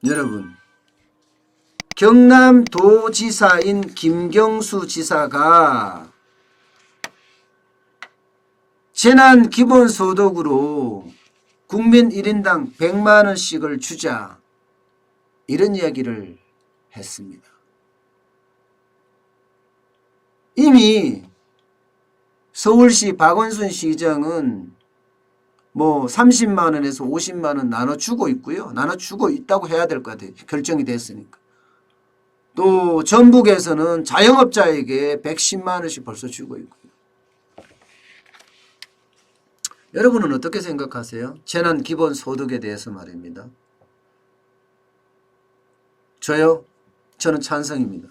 여러분, 경남도지사인 김경수 지사가 재난기본소득으로 국민 1인당 100만 원씩을 주자, 이런 이야기를 했습니다. 이미 서울시 박원순 시장은 뭐 30만 원에서 50만 원 나눠주고 있고요. 나눠주고 있다고 해야 될 것 같아요. 결정이 됐으니까. 또 전북에서는 자영업자에게 110만 원씩 벌써 주고 있고요. 여러분은 어떻게 생각하세요? 재난기본소득에 대해서 말입니다. 저요? 저는 찬성입니다.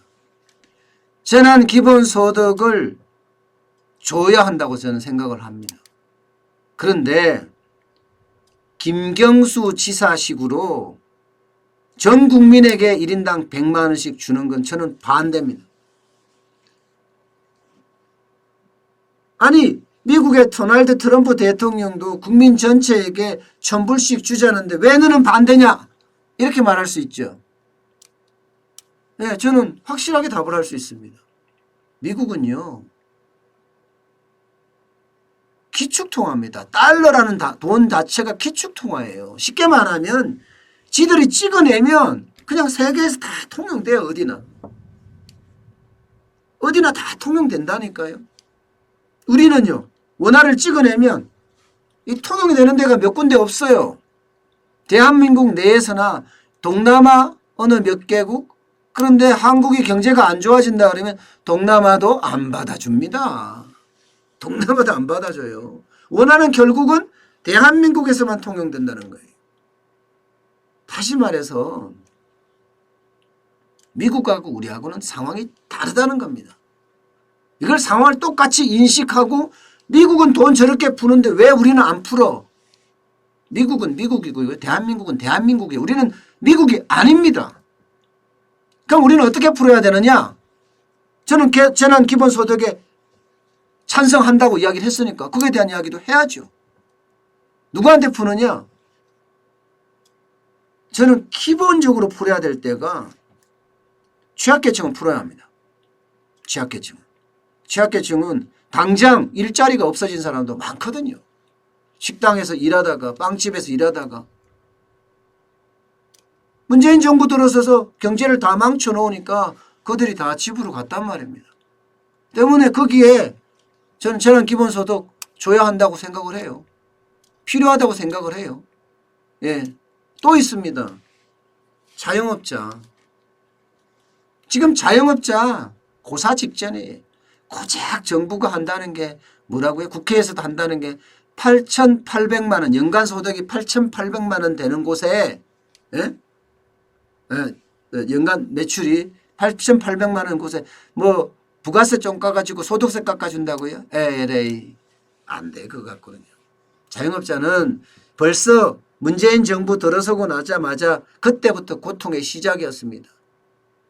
재난기본소득을 줘야 한다고 저는 생각을 합니다. 그런데 김경수 지사식으로 전 국민에게 1인당 100만 원씩 주는 건 저는 반대입니다. 아니, 미국의 도널드 트럼프 대통령도 국민 전체에게 1000불씩 주자는데 왜 너는 반대냐? 이렇게 말할 수 있죠. 네, 저는 확실하게 답을 할 수 있습니다. 미국은요, 기축통화입니다. 달러라는 돈 자체가 기축통화예요. 쉽게 말하면 지들이 찍어내면 그냥 세계에서 다 통용돼요. 어디나 다 통용된다니까요. 우리는요, 원화를 찍어내면 이 통용이 되는 데가 몇 군데 없어요. 대한민국 내에서나 동남아 어느 몇 개국, 그런데 한국이 경제가 안 좋아진다 그러면 동남아도 안 받아줍니다. 동남아도 안 받아줘요. 원하는 결국은 대한민국에서만 통용된다는 거예요. 다시 말해서 미국하고 우리하고는 상황이 다르다는 겁니다. 이걸 상황을 똑같이 인식하고 미국은 돈 저렇게 푸는데 왜 우리는 안 풀어? 미국은 미국이고요. 대한민국은 대한민국이에요. 우리는 미국이 아닙니다. 그럼 우리는 어떻게 풀어야 되느냐? 저는 재난기본소득에 찬성한다고 이야기를 했으니까 그거에 대한 이야기도 해야죠. 누구한테 푸느냐? 저는 기본적으로 풀어야 될 때가 취약계층은 풀어야 합니다. 취약계층은 당장 일자리가 없어진 사람도 많거든요. 식당에서 일하다가 빵집에서 일하다가 문재인 정부 들어서서 경제를 다 망쳐놓으니까 그들이 다 집으로 갔단 말입니다. 때문에 거기에 저는 재난기본소득 줘야 한다고 생각을 해요. 필요하다고 생각을 해요. 예, 또 있습니다. 자영업자. 지금 자영업자 고사 직전에 고작 정부가 한다는 게 뭐라고요? 국회에서도 한다는 게 8,800만 원, 연간 소득이 8,800만 원 되는 곳에, 예? 연간 매출이 8,800만 원 곳에 뭐 부가세 좀 깎아주고 소득세 깎아준다고요? 에이, 안 돼, 그거 갖고는요. 자영업자는 벌써 문재인 정부 들어서고 나자마자 그때부터 고통의 시작이었습니다.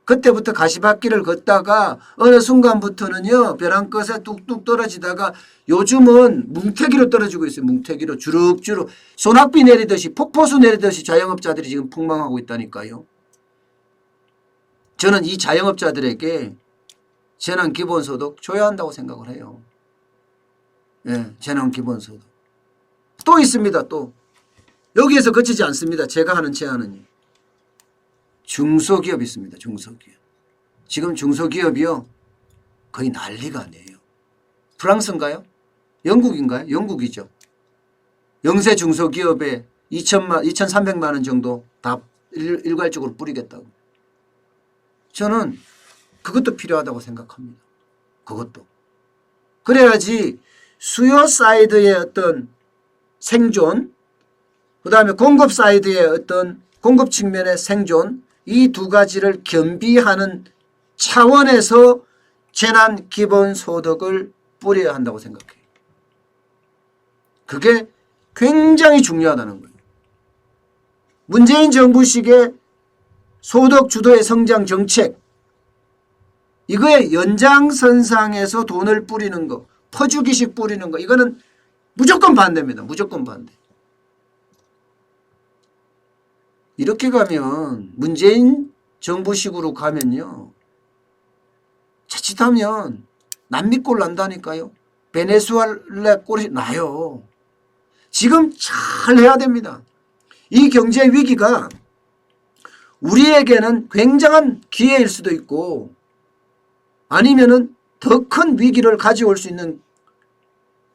그때부터 가시밭길을 걷다가 어느 순간부터는요, 벼랑 끝에 뚝뚝 떨어지다가 요즘은 뭉태기로 떨어지고 있어요. 뭉태기로 주룩주룩 소낙비 내리듯이 폭포수 내리듯이 자영업자들이 지금 폭망하고 있다니까요. 저는 이 자영업자들에게 재난기본소득 줘야 한다고 생각을 해요. 예, 재난기본소득. 또 있습니다. 또 여기에서 그치지 않습니다. 제가 하는 제안은요. 중소기업 있습니다. 중소기업. 지금 중소기업이요, 거의 난리가 아니에요. 프랑스인가요? 영국인가요? 영국이죠. 영세 중소기업에 2,300만 원 정도 다 일괄적으로 뿌리겠다고. 저는 그것도 필요하다고 생각합니다. 그것도. 그래야지 수요 사이드의 어떤 생존, 그 다음에 공급 사이드의 어떤 공급 측면의 생존, 이 두 가지를 겸비하는 차원에서 재난기본소득을 뿌려야 한다고 생각해요. 그게 굉장히 중요하다는 거예요. 문재인 정부식의 소득 주도의 성장 정책, 이거의 연장선상에서 돈을 뿌리는 거, 퍼주기식 뿌리는 거, 이거는 무조건 반대입니다. 무조건 반대. 이렇게 가면 문재인 정부식으로 가면요. 자칫하면 남미꼴 난다니까요. 베네수엘라 꼴이 나요. 지금 잘 해야 됩니다. 이 경제 위기가 우리에게는 굉장한 기회일 수도 있고 아니면은 더 큰 위기를 가져올 수 있는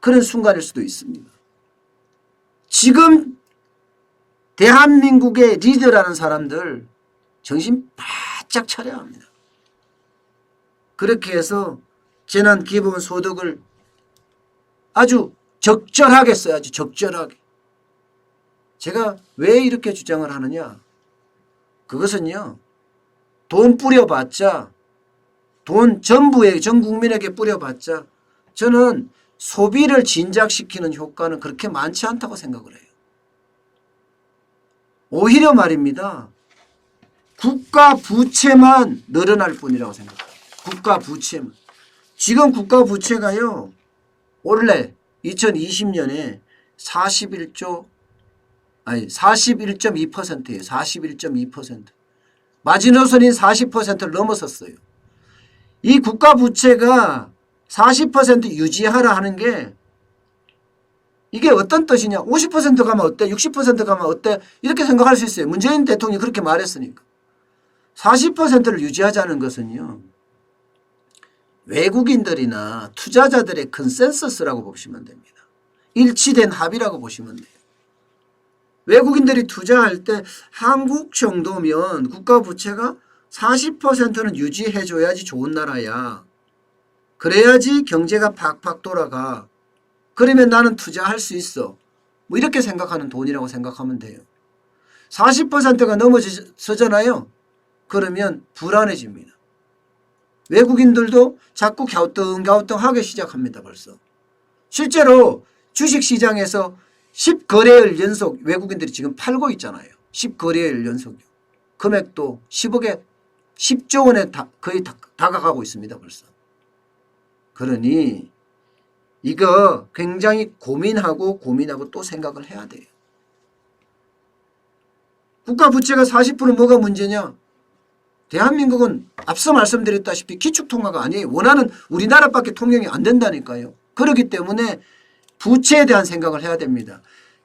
그런 순간일 수도 있습니다. 지금 대한민국의 리더라는 사람들 정신 바짝 차려야 합니다. 그렇게 해서 재난기본소득을 아주 적절하게 써야지. 적절하게. 제가 왜 이렇게 주장을 하느냐. 그것은요. 돈 뿌려봤자 돈 전부에 전 국민에게 뿌려봤자 저는 소비를 진작시키는 효과는 그렇게 많지 않다고 생각을 해요. 오히려 말입니다. 국가 부채만 늘어날 뿐이라고 생각해요. 국가 부채만. 지금 국가 부채가요. 원래 2020년에 41.2%예요. 41.2%. 마지노선인 40%를 넘어섰어요. 이 국가 부채가 40% 유지하라 하는 게 이게 어떤 뜻이냐. 50% 가면 어때? 60% 가면 어때? 이렇게 생각할 수 있어요. 문재인 대통령이 그렇게 말했으니까. 40%를 유지하자는 것은요. 외국인들이나 투자자들의 컨센서스라고 보시면 됩니다. 일치된 합의라고 보시면 돼요. 외국인들이 투자할 때 한국 정도면 국가 부채가 40%는 유지해줘야지 좋은 나라야. 그래야지 경제가 팍팍 돌아가. 그러면 나는 투자할 수 있어. 뭐 이렇게 생각하는 돈이라고 생각하면 돼요. 40%가 넘어서잖아요. 그러면 불안해집니다. 외국인들도 자꾸 갸우뚱갸우뚱하기 시작합니다. 벌써. 실제로 주식시장에서 10거래일 연속 외국인들이 지금 팔고 있잖아요. 10거래일 연속. 금액도 10조 원에 거의 다가가고 있습니다. 벌써. 그러니 이거 굉장히 고민하고 또 생각을 해야 돼요. 국가 부채가 40% 뭐가 문제냐? 대한민국은 앞서 말씀드렸다시피 기축통화가 아니에요. 원하는 우리나라밖에 통용이 안 된다니까요. 그렇기 때문에 부채에 대한 생각을 해야 됩니다.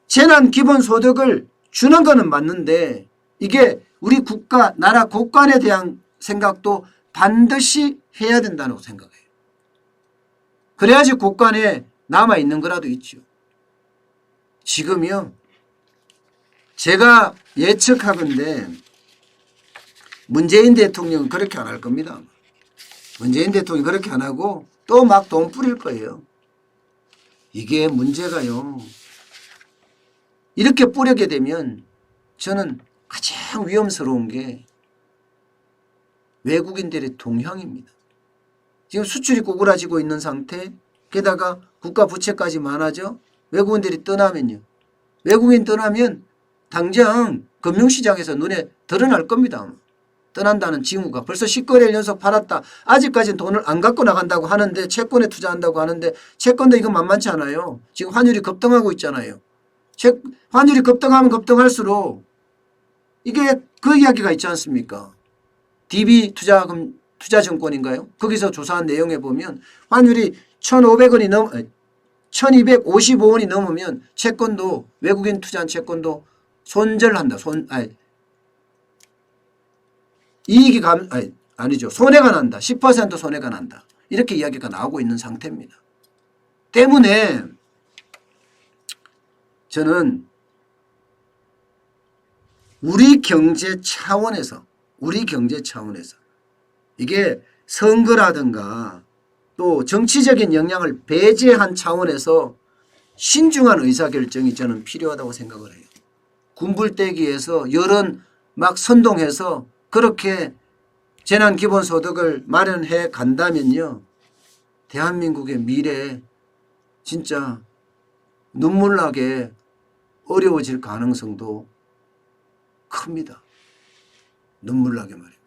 재난기본소득을 주는 거는 맞는데 이게 우리 국가, 나라 국간에 대한 생각도 반드시 해야 된다고 생각해요. 그래야지 국간에 남아있는 거라도 있죠. 지금요. 제가 예측하건대 문재인 대통령은 그렇게 안 할 겁니다. 문재인 대통령이 그렇게 안 하고 또 막 돈 뿌릴 거예요. 이게 문제가요. 이렇게 뿌리게 되면 저는 가장 위험스러운 게 외국인들의 동향입니다. 지금 수출이 꼬그라지고 있는 상태, 게다가 국가 부채까지 많아져. 외국인들이 떠나면요. 외국인 떠나면 당장 금융시장에서 눈에 드러날 겁니다. 떠난다는 징후가. 벌써 10거래일 연속 팔았다. 아직까지는 돈을 안 갖고 나간다고 하는데 채권에 투자한다고 하는데 채권도 이거 만만치 않아요. 지금 환율이 급등하고 있잖아요. 환율이 급등하면 급등할수록 이게 그 이야기가 있지 않습니까? DB 투자증권인가요? 거기서 조사한 내용에 보면 환율이 1255원이 넘으면 채권도 외국인 투자한 채권도 손절한다. 이익이 아니죠. 손해가 난다. 10% 손해가 난다. 이렇게 이야기가 나오고 있는 상태입니다. 때문에 저는 우리 경제 차원에서 이게 선거라든가 또 정치적인 영향을 배제한 차원에서 신중한 의사결정이 저는 필요하다고 생각을 해요. 군불대기에서 여론 막 선동해서 그렇게 재난기본소득을 마련해 간다면요. 대한민국의 미래 진짜 눈물나게 어려워질 가능성도 큽니다. 눈물나게 말이에요.